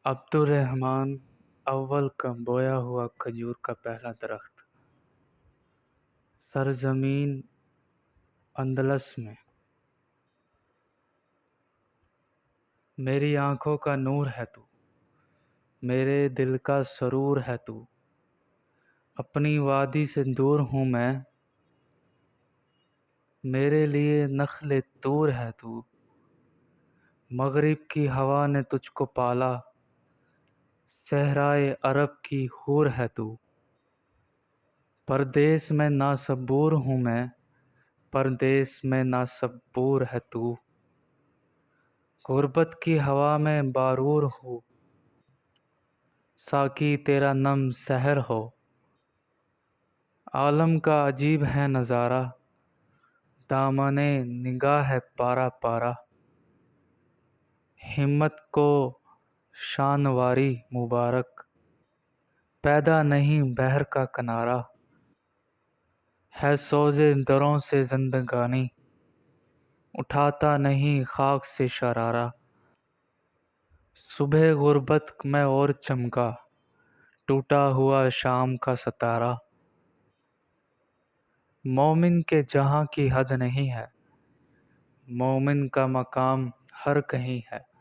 عبدالرحمن اول کا بویا ہوا کھجور کا پہلا درخت سرزمین اندلس میں۔ میری آنکھوں کا نور ہے تو، میرے دل کا سرور ہے تو، اپنی وادی سے دور ہوں میں، میرے لیے نخل طور ہے تو، مغرب کی ہوا نے تجھ کو پالا، صحرائے عرب کی حور ہے تو، پردیس میں ناصبور ہوں میں، پردیس میں ناصبور ہے تو، غربت کی ہوا میں بارور ہو، ساقی تیرا نم سحر ہو، عالم کا عجیب ہے نظارہ، دامن نگاہ ہے پارا پارا، ہمت کو شانواری مبارک، پیدا نہیں بحر کا کنارہ، ہے سوز دروں سے زندگانی، اٹھاتا نہیں خاک سے شرارہ، صبح غربت میں اور چمکا، ٹوٹا ہوا شام کا ستارہ، مومن کے جہاں کی حد نہیں ہے، مومن کا مقام ہر کہیں ہے۔